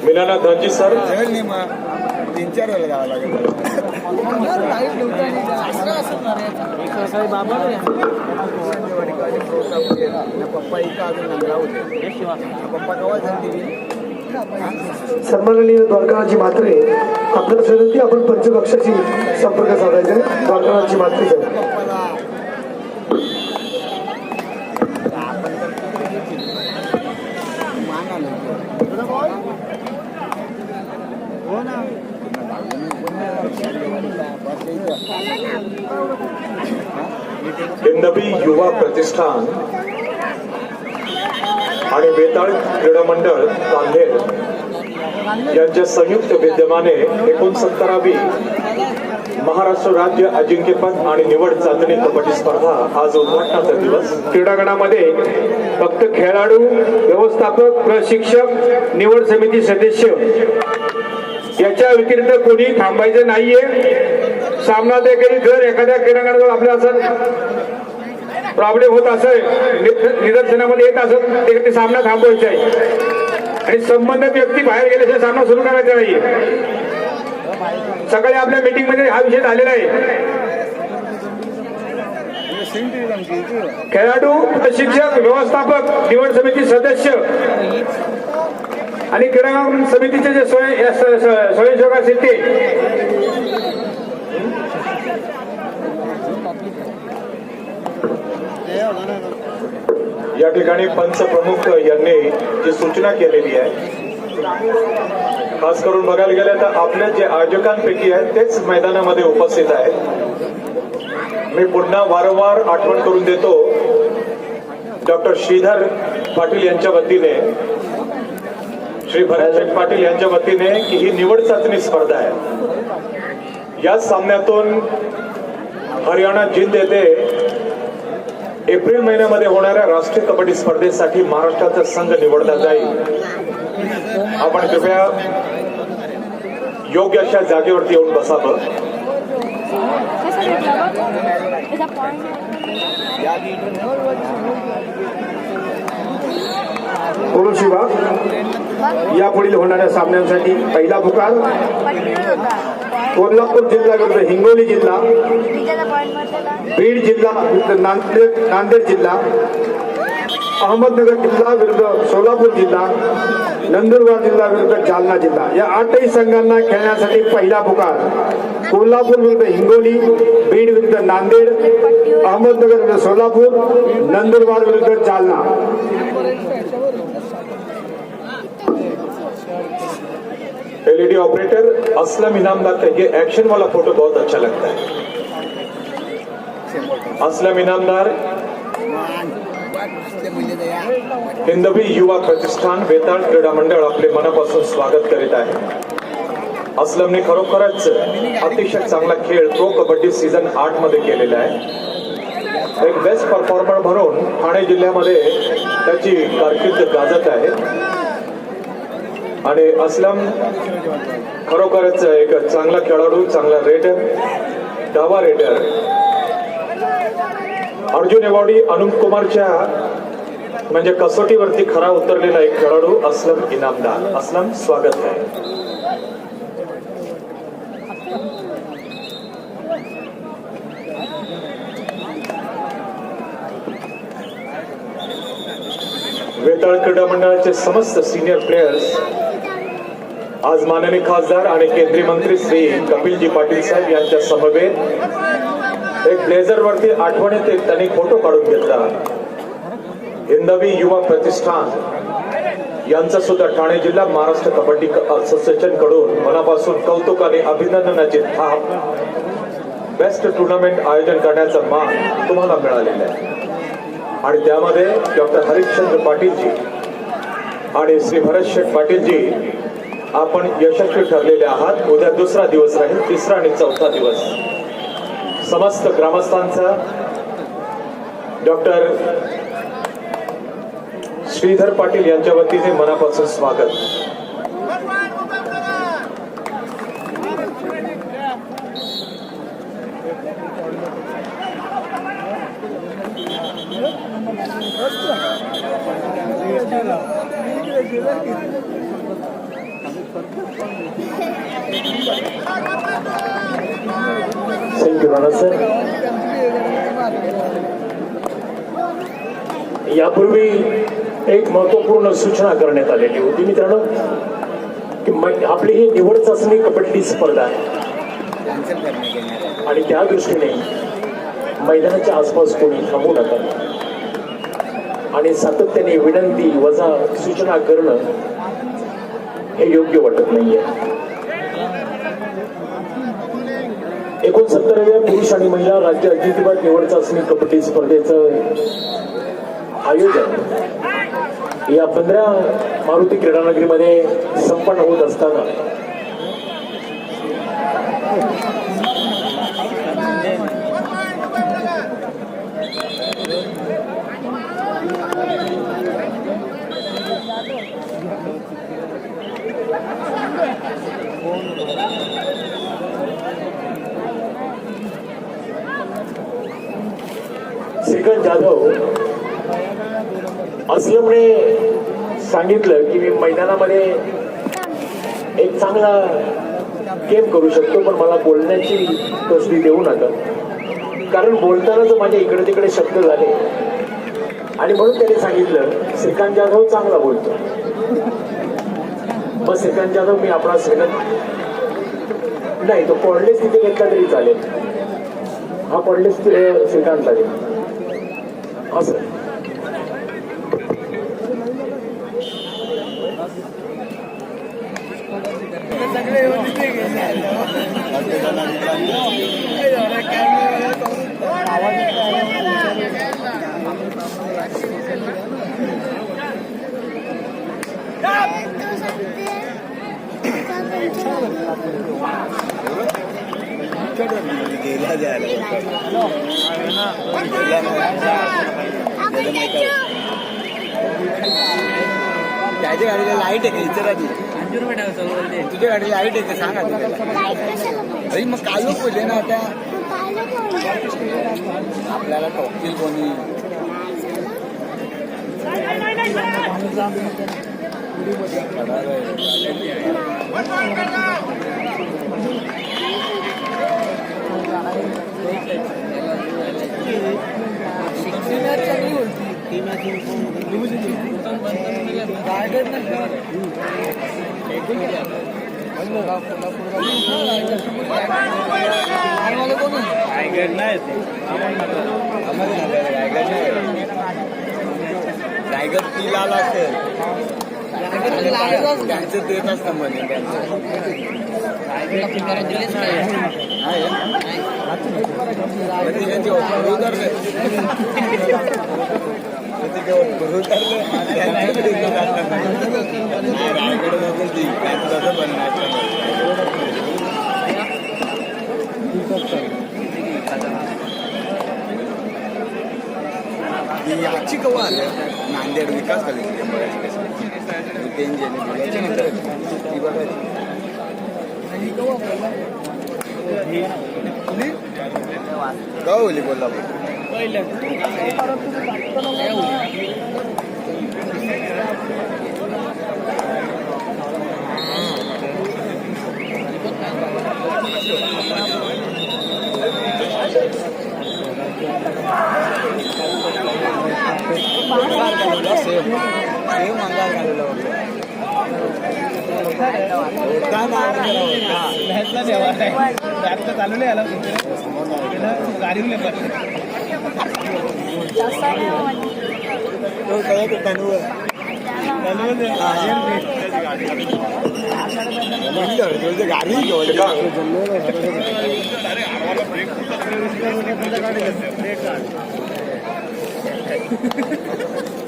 Meenanath Dhanji sir 3-4 वेळा जावं लागेल पप्पा इथं अजून नंगला होते पप्पा केव्हा झाली सन्माननीय द्वारकानाथजी म्हात्रे आपल्याला विनंती आपण पंचकक्षाची संपर्क साधायचा आहे. द्वारकानाथजी म्हात्रे सर हिंदवी युवा प्रतिष्ठान आणि बेताळ क्रीडा मंडळ नांदेड यांच्या संयुक्त विद्यमाने 69वी महाराष्ट्र राज्य अजिंक्यपद आणि निवड चाचणी कबड्डी स्पर्धा आज उद्घाटनाचा दिवस. क्रीडांगणामध्ये फक्त खेळाडू, व्यवस्थापक, प्रशिक्षक, निवड समिती सदस्य याच्या व्यतिरिक्त कोणी थांबायचं नाहीये. सामना देखील जर एखाद्या क्रीडांगणाजवळ आपल्या असं प्रॉब्लेम होत असेल, निदर्शनामध्ये येत असेल, ते सामना थांबवायचा आहे आणि संबंधित व्यक्ती बाहेर गेल्याशिवाय सामना सुरू करायचा नाहीये. सकाळी आपल्या मीटिंग मध्ये हा विषय झालेला आहे. खेळाडू, प्रशिक्षक, व्यवस्थापक, निवड समिती सदस्य आणि क्रीडा समितीचे जे स्वयंसेवक असतील ते या ठिकाणी पंच प्रमुख यांनी जी सूचना केलेली आहे, खास करून बघायला गेलं तर आपल्या जे आयोजकांपैकी आहेत तेच मैदानामध्ये उपस्थित आहेत. मी पुन्हा वारंवार आठवण करून देतो, डॉक्टर श्रीधर पाटील यांच्या वतीने, श्री भरतशेठ पाटील यांच्या वतीने की ही निवड चाचणी स्पर्धा आहे. या सामन्यातून हरियाणा जिंद येथे एप्रिल महिन्यामध्ये होणाऱ्या राष्ट्रीय कबड्डी स्पर्धेसाठी महाराष्ट्राचा संघ निवडला जाईल. आपण कृपया योग्य अशा जागेवरती येऊन बसावं. पुरुष विभाग यापुढील होणाऱ्या सामन्यांसाठी पहिला पुकार कोल्हापूर जिल्हा विरुद्ध हिंगोली जिल्हा, बीड जिल्हा विरुद्ध नांदेड जिल्हा, अहमदनगर जिल्हा विरुद्ध सोलापूर जिल्हा, नंदुरबार जिल्हा विरुद्ध जालना जिल्हा. या 8ही संघांना खेळण्यासाठी पहिला पुकार कोल्हापूर विरुद्ध हिंगोली, बीड विरुद्ध नांदेड, अहमदनगर विरुद्ध सोलापूर, नंदुरबार विरुद्ध जालना. एलईडी ऑपरेटर असलम इनामदार का ये एक्शन वाला फोटो बहुत अच्छा लगता है. असलम इनामदार हिंदवी युवा प्रतिष्ठान बेताळ क्रीडा मंडळ आपले मनापासून स्वागत करीत आहे. असलमने खरोखरच अतिशय चांगला खेळ प्रो कबड्डी सीझन 8 मध्ये केलेला आहे. एक बेस्ट परफॉर्मर म्हणून ठाणे जिल्ह्यामध्ये त्याची कारकीर्द गाजत आहे आणि असलम खरोखरच एक चांगला खेळाडू, चांगला रेडर, डावा रेडर. अर्जुन अवॉर्डी अनुप कुमारच्या म्हणजे कसोटीवरती खरा उतरलेला एक खेळाडू असलम इनामदार. असलम, स्वागत आहे. बेताळ क्रीडा मंडळाचे समस्त सिनियर प्लेयर्स आज माननीय खासदार आणि केंद्रीय मंत्री श्री कपिलजी पाटील साहेब यांच्या समवेत एक ब्लेझर वरती आठवणीत एक त्यांनी फोटो काढून घेतला. हिंदवी युवा प्रतिष्ठान यांचा सुद्धा ठाणे जिल्हा महाराष्ट्र कबड्डी असोसिएशन कडून मनापासून कौतुक आणि अभिनंदनाची थाप. बेस्ट टुर्नामेंट आयोजन करण्याचा मान तुम्हाला मिळालेला आहे आणि त्यामध्ये डॉक्टर हरिश्चंद्र पाटीलजी आणि श्री भरतशेठ पाटीलजी आपण यशस्वी ठरलेले आहात. उद्या दुसरा दिवस राहील, तिसरा आणि चौथा दिवस. समस्त ग्रामस्थांचा डॉक्टर श्रीधर पाटील यांच्या वतीने मनापासून स्वागत. Thank you Rana sir. यापूर्वी एक महत्वपूर्ण सूचना करण्यात आलेली होती मित्रांनो की आपली ही निवड चाचणी कबड्डी स्पर्धा आहे कॅन्सल करण्यात येणार आहे. आणि त्या दृष्टीने मैदानाच्या आसपास कोणी थांबू नका आणि सातत्याने विनंती वजा सूचना करणं हे योग्य वाटत नाहीये. 69व्या पुरुष आणि महिला राज्य अजिंक्यपद निवड चाचणी कबड्डी स्पर्धेचं आयोजन या 15 मारुती क्रीडानगरीमध्ये संपन्न होत असताना श्रीकांत जाधव असलमने सांगितलं की मी मैदानामध्ये एक चांगला गेम करू शकतो पण मला बोलण्याची संधी देऊ नका कारण बोलतानाच माझ्या इकडे तिकडे शब्द झाले आणि म्हणून त्याने सांगितलं श्रीकांत जाधव चांगला बोलतो. मग श्रीकांत जाधव मी आपला नाही तो पॉडलेस तिथे घेतला तरी चालेल. हा पॉडलेस श्रीकांतला दे असं. गेला जायला त्याच्या गाडीला लाईट आहे का इतराची तुझ्या गाडीला लाईट आहे का सांगा अरे मग काय लोक बोलले ना आता आपल्याला ठोकतील कोणी रायगड ती लाल असेल त्यांचं देत असतं मध्ये त्यांची ऑफर उतरले रायगड तसं बनणार याची कवा आलं नांदेड विकास झाली ती बघायची का होली कोल्हापूर चालू नाही आला गाडी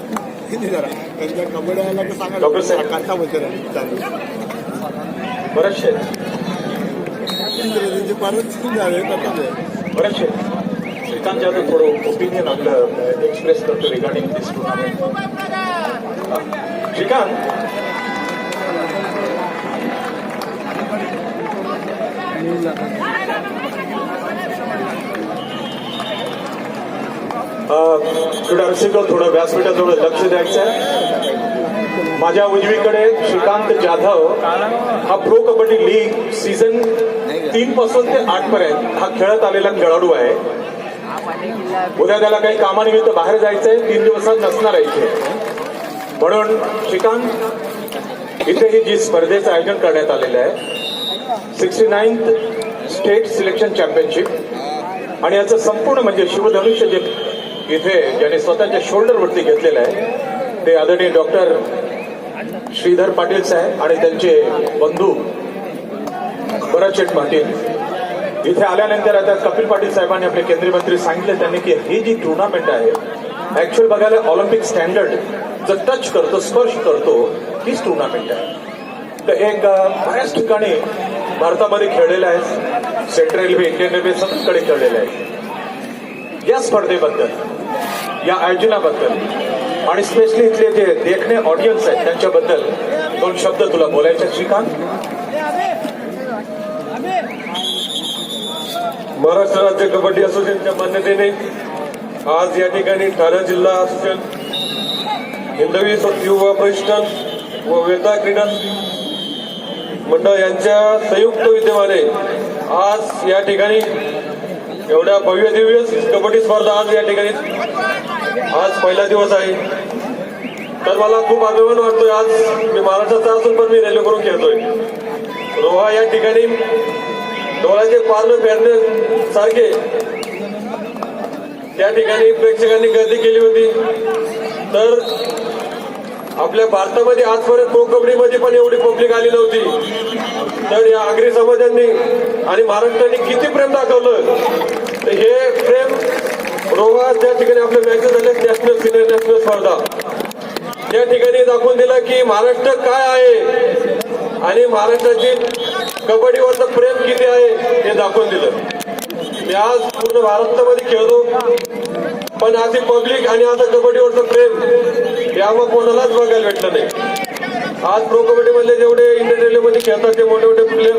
त्यांच्या कबड्डी आला तर सांगा कांता बोलतो बरेचसे परत झाले बरेचसे श्रीकांत जाधव थोडं ओपिनियन आपलं एक्सप्रेस करतो रिगार्डिंग दिस टुर्नामेंट. श्रीकांत क्रीडा रसिको थोडं व्यासपीठाजवळ लक्ष द्यायचं आहे. माझ्या उजवीकडे श्रीकांत जाधव हा प्रो कबड्डी लीग सीझन 3 पासून ते 8 पर्यंत हा खेळत आलेला खेळाडू आहे. उद्या त्याला काही कामानिमित्त बाहेर जायचंय, 3 दिवसात नसणार आहे इथे. म्हणून श्रीकांत इथे ही जी स्पर्धेचं आयोजन करण्यात आलेलं आहे 69th स्टेट सिलेक्शन चॅम्पियनशिप आणि याचं संपूर्ण म्हणजे शिवधनुष्य जे इथे ज्याने स्वतःच्या शोल्डरवरती घेतलेलं आहे ते आदरणीय डॉक्टर श्रीधर पाटील साहेब आणि त्यांचे बंधू भरत शेठ पाटील. इथे आल्यानंतर आता कपिल पाटील साहेबांनी आपले केंद्रीय मंत्री सांगितले त्यांनी की ही जी टुर्नामेंट आहे ऍक्च्युअल बघायला ऑलिम्पिक स्टँडर्ड जर टच करतो स्पर्श करतो हीच टुर्नामेंट आहे. तर एक बऱ्याच ठिकाणी भारतामध्ये खेळलेलं आहे, सेंट्रल रेल्वे इंडियन रेल्वे सगळीकडे खेळलेलं आहे. या स्पर्धेबद्दल या आयोजनाबद्दल आणि स्पेशली इथले जे देखणे ऑडियन्स आहेत त्यांच्याबद्दल 2 शब्द तुला बोलायचे श्रीकांत. महाराष्ट्र राज्य कबड्डी असोसिएशनच्या मान्यतेने आज या ठिकाणी ठाणे जिल्हा असोसिएशन, हिंदवी युवा परिषद व वेताळ क्रीडा मंडळ यांच्या संयुक्त विद्यमाने आज या ठिकाणी एवढ्या भव्य दिव्य कबड्डी स्पर्धा आज या ठिकाणी आज पहिला दिवस आहे. तर मला खूप अभिमान वाटतोय. आज मी महाराष्ट्राचा असून पण मी रेल्वे करून खेळतोय. रोहा या ठिकाणी डोळ्याचे पारणं फेरण्यासारखे त्या ठिकाणी प्रेक्षकांनी गर्दी केली होती. तर आपल्या भारतामध्ये आजपर्यंत प्रो कबड्डीमध्ये पण एवढी पब्लिक आली नव्हती. तर या आगरी समाजांनी आणि महाराष्ट्राने किती प्रेम दाखवलं. तर हे प्रेम रोहा त्या ठिकाणी आपल्या मॅचेस झाले नॅशनल सिनियर नॅशनल स्पर्धा त्या ठिकाणी दाखवून दिलं की महाराष्ट्र काय आहे आणि महाराष्ट्राची कबड्डीवरचं प्रेम किती आहे हे दाखवून दिलं. मी आज पूर्ण भारतामध्ये खेळतो पण आधी पब्लिक आणि आता कबड्डीवरचं प्रेम यावर कोणालाच बघायला भेटलं नाही. आज प्रो कबड्डी मधले जेवढे इंडियन रेल्वेमध्ये खेळतात ते मोठे मोठे प्लेयर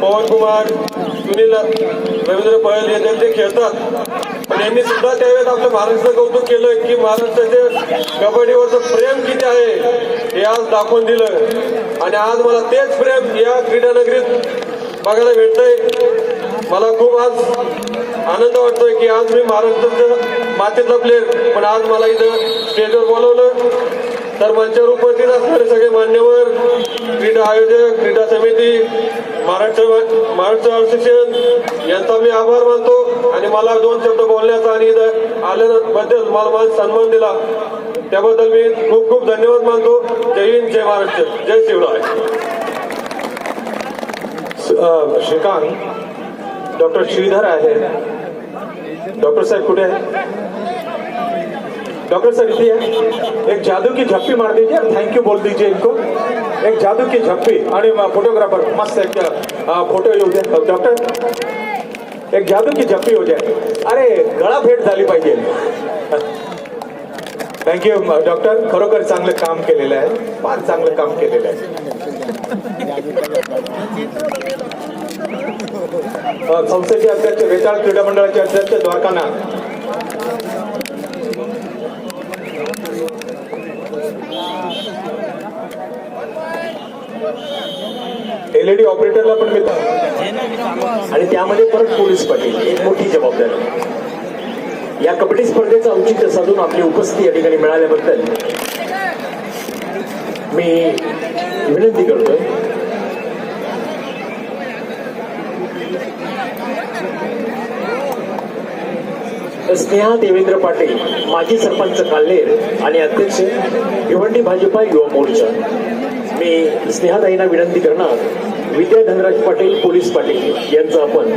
पवन कुमार, सुनील, रवींद्र पळेल हे त्यांचे खेळतात. पण यांनी सुद्धा त्यावेळेस आपल्या महाराष्ट्राचं कौतुक केलं की महाराष्ट्राचे कबड्डीवरचं प्रेम किती आहे हे आज दाखवून दिलं. आणि आज मला तेच प्रेम या क्रीडा नगरीत बघायला भेटतंय. मला खूप आज आनंद वाटतोय की आज मी महाराष्ट्राचं मातीतला प्लेअर पण आज मला इथं स्टेजवर बोलवलं. तर मंचावर उपस्थित असणारे सगळे मान्यवर, क्रीडा आयोजक, क्रीडा समिती, महाराष्ट्र असोसिएशन यांचा मी आभार मानतो. आणि मला 2 शब्द बोलण्याचा आणि इथं आल्याबद्दल मला सन्मान दिला त्याबद्दल मी खूप खूप धन्यवाद मानतो. जय हिंद, जय महाराष्ट्र, जय शिवराय. श्रीकांत डॉक्टर श्रीधर आहे. डॉक्टर साहब कुठे आहे? डॉक्टर सर इथे है. एक जादू की झप्पी मार दीजिए, थैंक यू बोल दीजिए इनको. एक जादू की झप्पी आणि फोटोग्राफर मस्त एक फोटो येऊ द्या. डॉक्टर एक जादू की झप्पी हो जाए. अरे गळा भेट झाली पाहिजे. थँक्यू डॉक्टर, खरोखर चांगलं काम केलेलं आहे, फार चांगलं काम केलेलं आहे. संस्थेचे अध्यक्ष, वेताळ क्रीडा मंडळाचे अध्यक्ष द्वारकानाथ. एलईडी ऑपरेटरला पण मिळतात आणि त्यामध्ये परत पोलीस पाटील, एक मोठी जबाबदारी. या कबड्डी स्पर्धेचं औचित्य साधून आपली उपस्थिती या ठिकाणी मिळाल्याबद्दल मी विनंती करतोय. स्नेहा देवेंद्र पाटील, माजी सरपंच काल्हेर आणि अध्यक्ष भिवंडी भाजपा युवा मोर्चा. मी स्नेहाताईंना विनंती करणार, विद्या धनराज पाटील, पोलीस पाटील यांचं आपण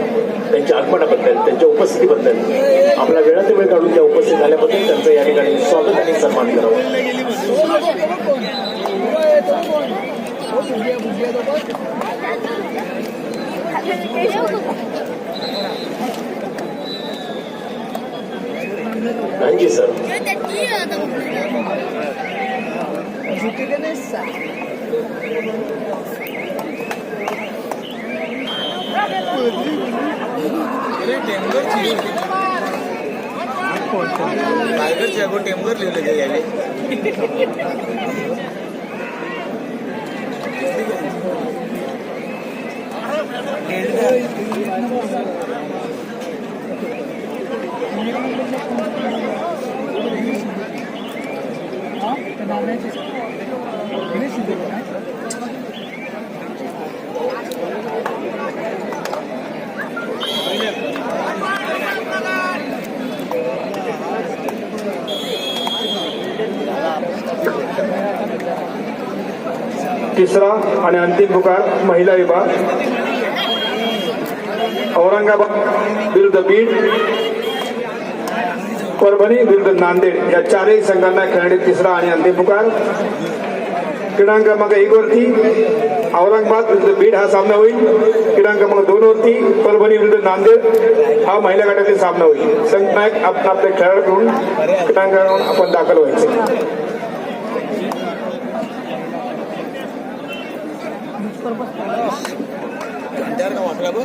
त्यांच्या आगमनाबद्दल, त्यांच्या उपस्थितीबद्दल, आपला वेळात वेळ काढून त्या उपस्थित झाल्याबद्दल त्यांचं या ठिकाणी स्वागत आणि सन्मान करावं. Thank you sir. टायगरच्या अगो टेमवर लिहिलं ते यावे तिसरा आणि अंतिम पुकार महिला विभाग औरंगाबाद विरुद्ध बीड, परभणी विरुद्ध नांदेड या चारही संघांना खेळण्यात तिसरा आणि अंतिम पुकार. क्रमांक क्रमांक 1 वरती औरंगाबाद विरुद्ध बीड हा सामना होईल. क्रमांक क्रमांक 2 वरती परभणी विरुद्ध नांदेड हा महिला गटातील सामना होईल. संघनायक आपण आपले खेळाडूंकडून क्रमांकावरून आपण दाखल व्हायचे. वाटला बघ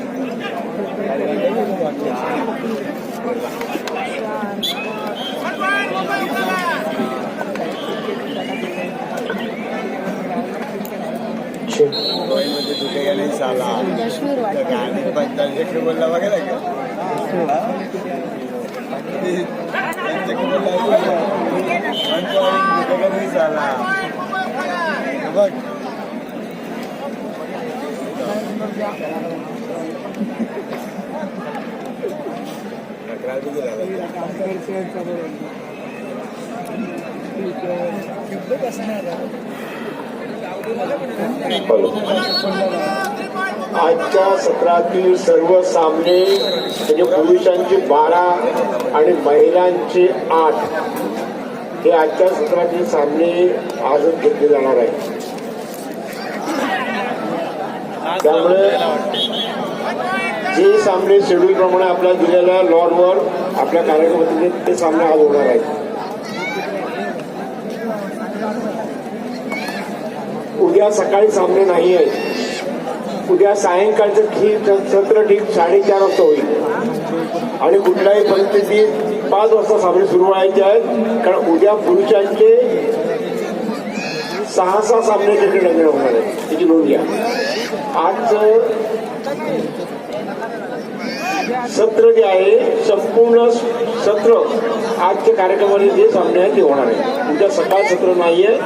मध्ये तुझे गेले साला गाणे 45 बोलला वगैरे का साला बघ आजच्या सत्रातील सर्व सामने म्हणजे पुरुषांचे 12 आणि महिलांचे 8 हे आजच्या सत्रातील सामने आजच घेतले जाणार आहेत. त्यामुळे जे सामने शेड्यूल प्रमाणे आपल्याला दिलेल्या लॉटवर आपल्या कार्यक्रमातील ते सामने आज होणार आहेत. उद्या सकाळी सामने नाही आहेत. उद्या सायंकाळचं सत्र ठीक 4:30 वाजता होईल आणि कुठल्याही परिस्थितीत 5 वाजता सामने सुरू व्हायचे आहेत. कारण उद्या पुरुषांचे 6 सामने तिकडे होणार आहेत. त्याची नोंद घ्या. आजचं सत्र जे आहे संपूर्ण सत्र आजच्या कार्यक्रमाने जे सामने आहेत ते होणार आहे. उद्या सकाळ सत्र नाहीये.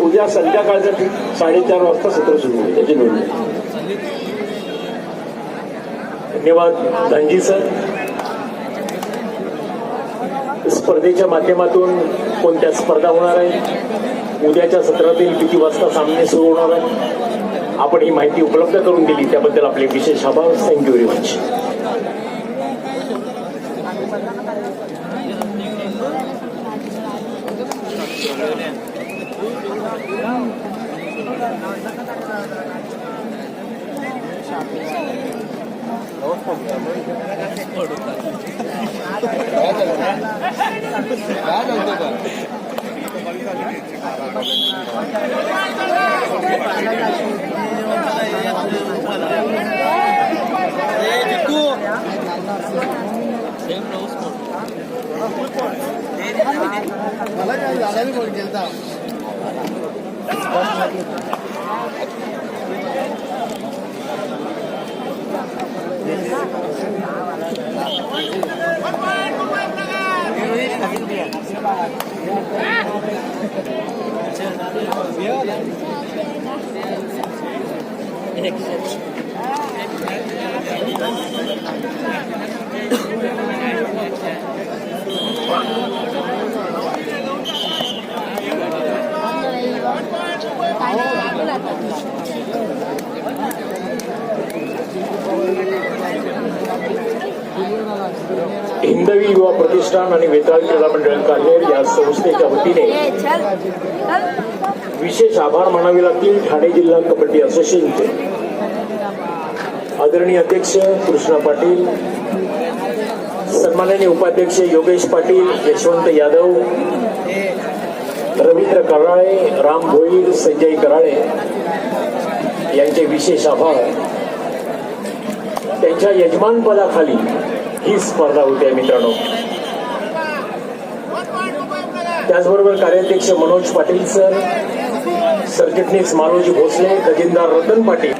उद्या संध्याकाळचं 4:30 वाजता सत्र सुरू होईल. याची नोंद घ्या. धन्यवाद धनजी सर. स्पर्धेच्या माध्यमातून कोणत्या स्पर्धा होणार आहेत, उद्याच्या सत्रातील किती वाजता सामने सुरू होणार आहेत, आपण ही माहिती उपलब्ध करून दिली त्याबद्दल आपले विशेष आभार. Thank you very much. मला काय झालं बोल गेलता हिंदवी युवा प्रतिष्ठान आणि वेताळ क्रीडा मंडळ कान्हेर या संस्थेच्या वतीने विशेष आभार मानावे लागतील ठाणे जिल्हा कबड्डी असोसिएशनचे आदरणीय अध्यक्ष कृष्णा पाटील, सन्माननीय उपाध्यक्ष योगेश पाटील, यशवंत यादव, रवींद्र कराळे, राम भोईर, संजय कराळे यांचे विशेष आभार. त्यांच्या यजमानपदाखाली ही स्पर्धा होते मित्रांनो. त्याचबरोबर कार्याध्यक्ष मनोज पाटील सर, सरचिटणीस मालोजी भोसले, खजिनदार रतन पाटील.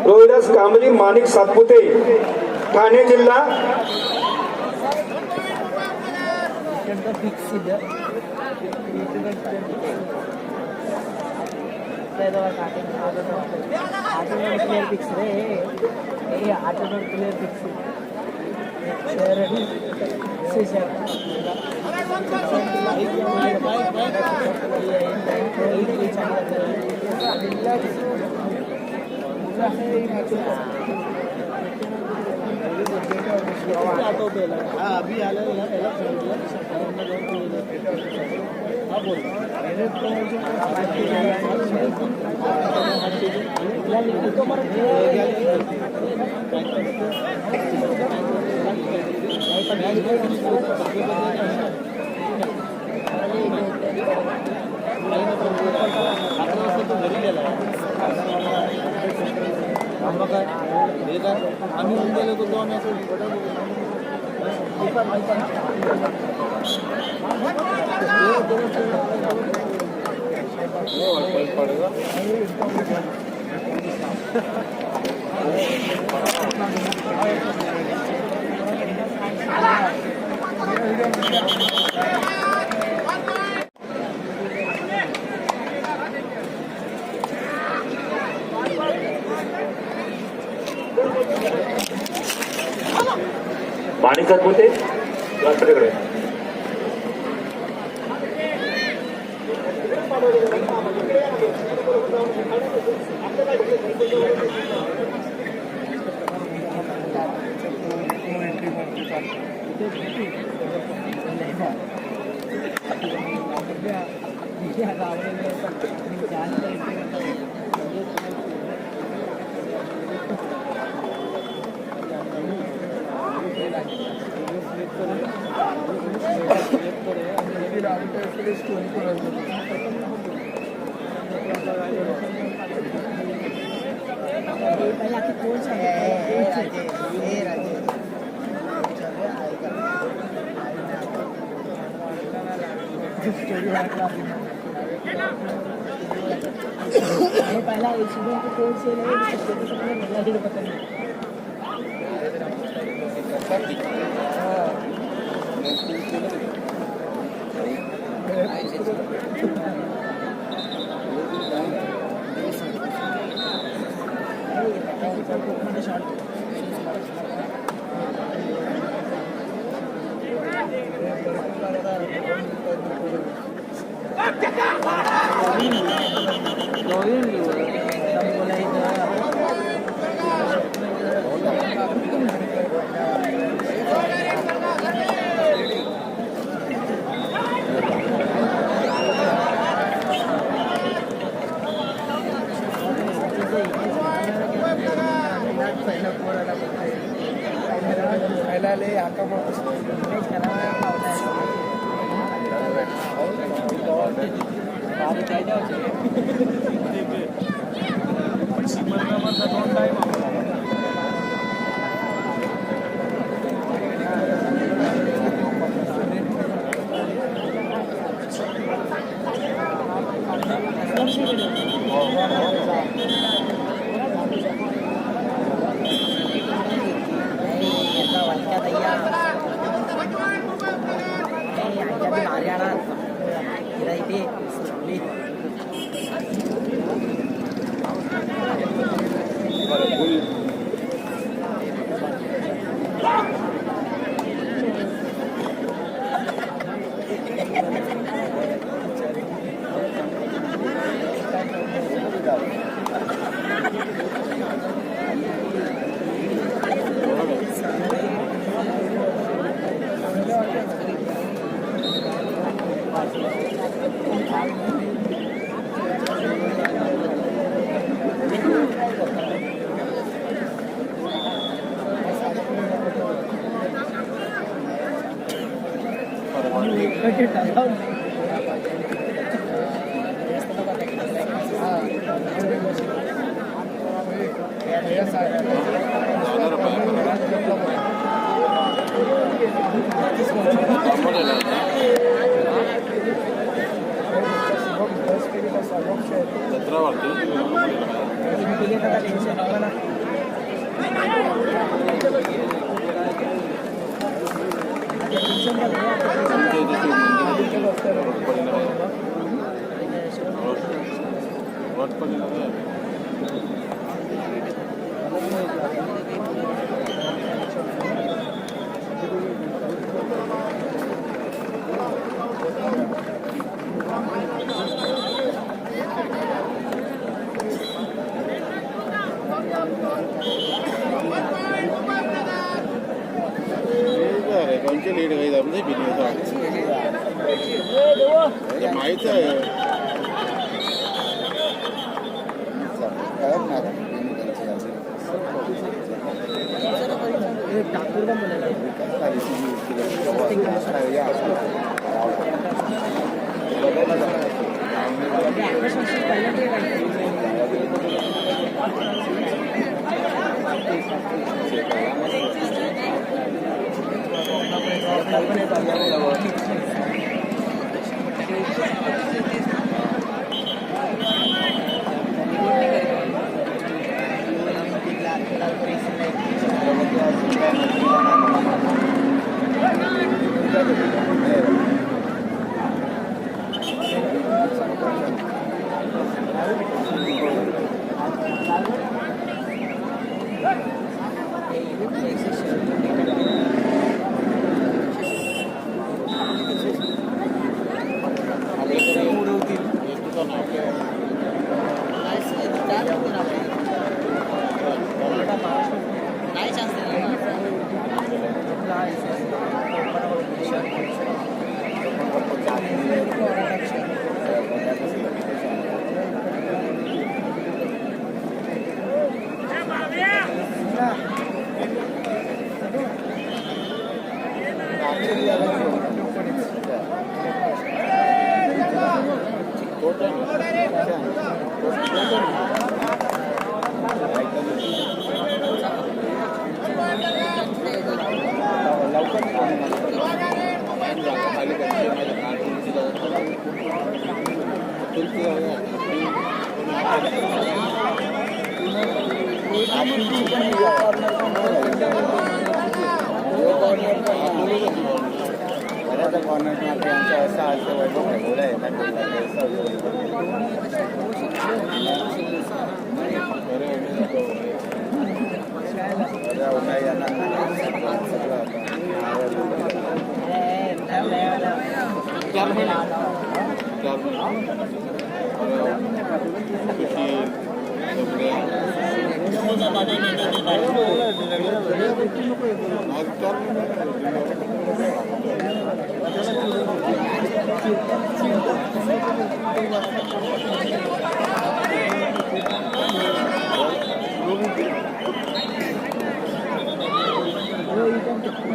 रोहिदास कांबळी, माणिक सातपुते, ठाणे जिल्हा. माणिक सातपुते राष्ट्रकडे. पहला इंसिडेंट कोर्ट से नहीं पता नहीं पहिला पहिला लय आता माहित आहे हो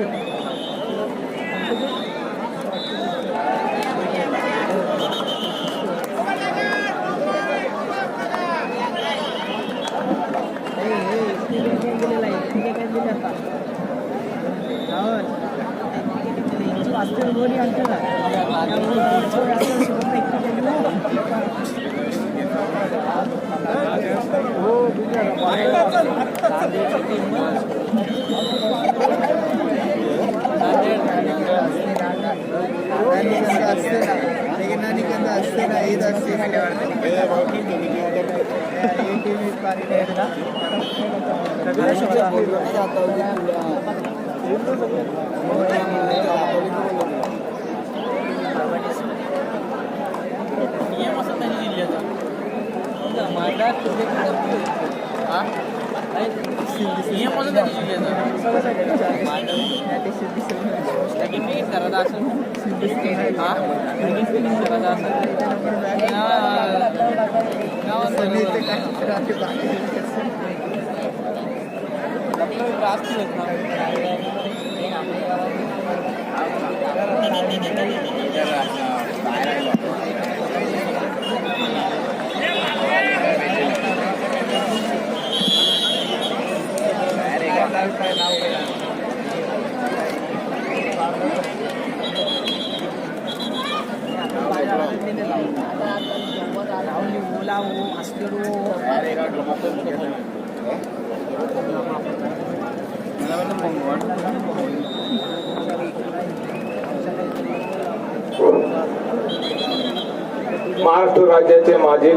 महाराष्ट्र राज्याचे माजी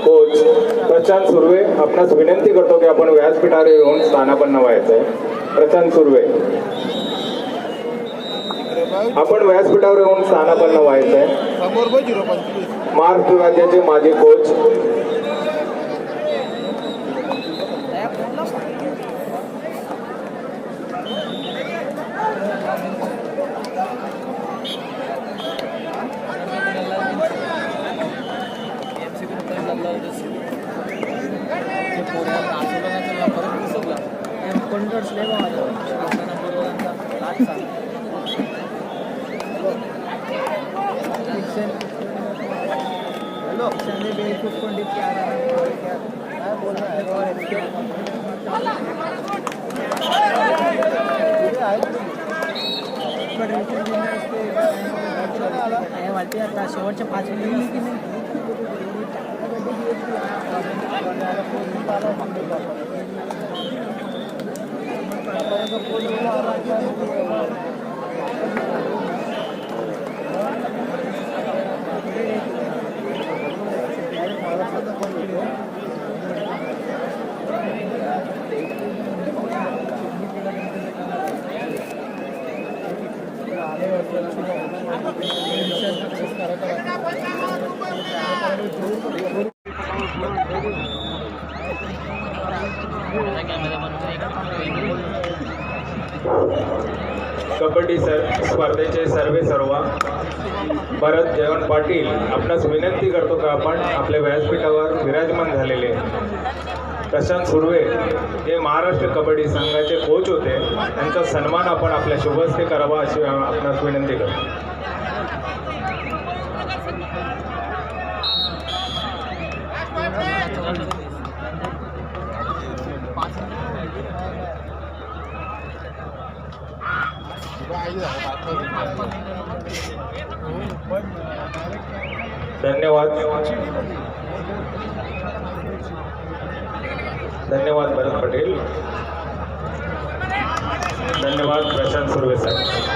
कोच प्रशांत सुर्वे आपणास विनंती करतो की आपण व्यासपीठावर येऊन स्थानापन्न व्हायचंय. प्रशांत सुर्वे, आपण व्यासपीठावर येऊन स्थानापन्न व्हायचंय. महाराष्ट्र राज्याचे माजी कोच आता शेवटच्या 5 मिनिट की नाही कबड्डी स्पर्धेचे सर्व भरत जयवंत पाटील आपणास विनंती करतो का आपण आपल्या व्यासपीठावर विराजमान झालेले प्रशांत सुर्वे हे महाराष्ट्र कबड्डी संघाचे कोच होते, त्यांचा सन्मान आपण आपल्या शुभहस्ते करावा अशी आपणास विनंती करतो. धन्यवाद. धन्यवाद भरत पटेल. धन्यवाद प्रशांत सुर्वे साहेब.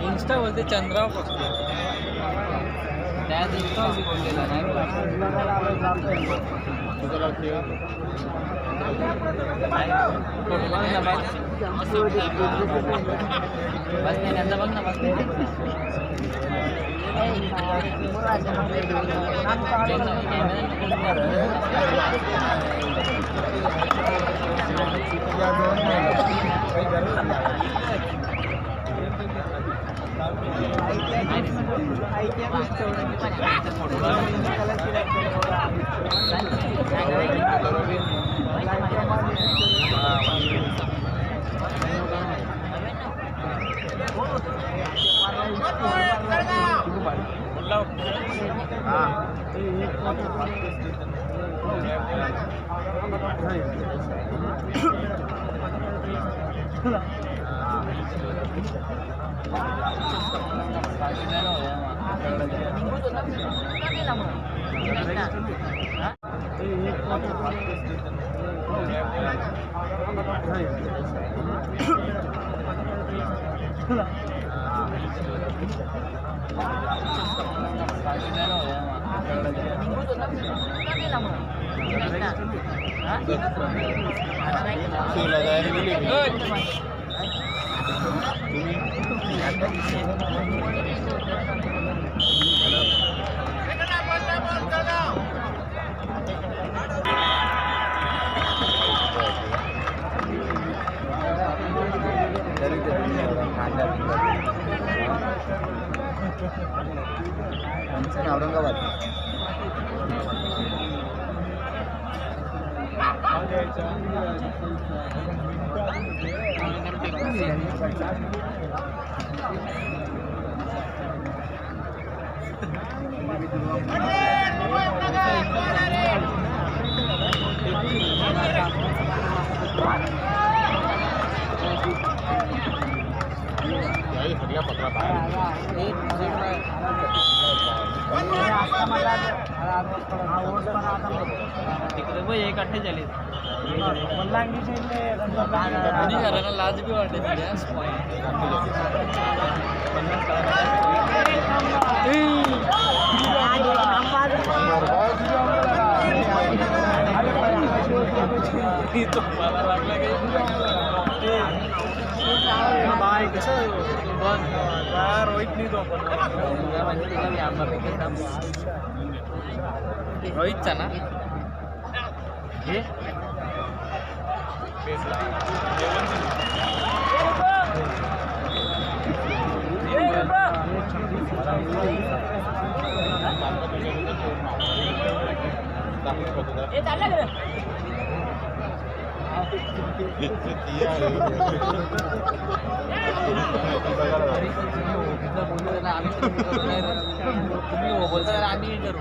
इंस्टा बोलते चंद्राव फक्त त्यात इंस्टा बोललेला नाही फोटो बघ ना बस नाही त्यांचा बघ ना बस औरंगाबाद तिकडे बघ एक अठ्ठे झाले घराला लाज बी वाटते मला लागलं बाय कसं रोहित नाही तो रोहितचा ना हे तुम्ही हो बोलता आम्ही करू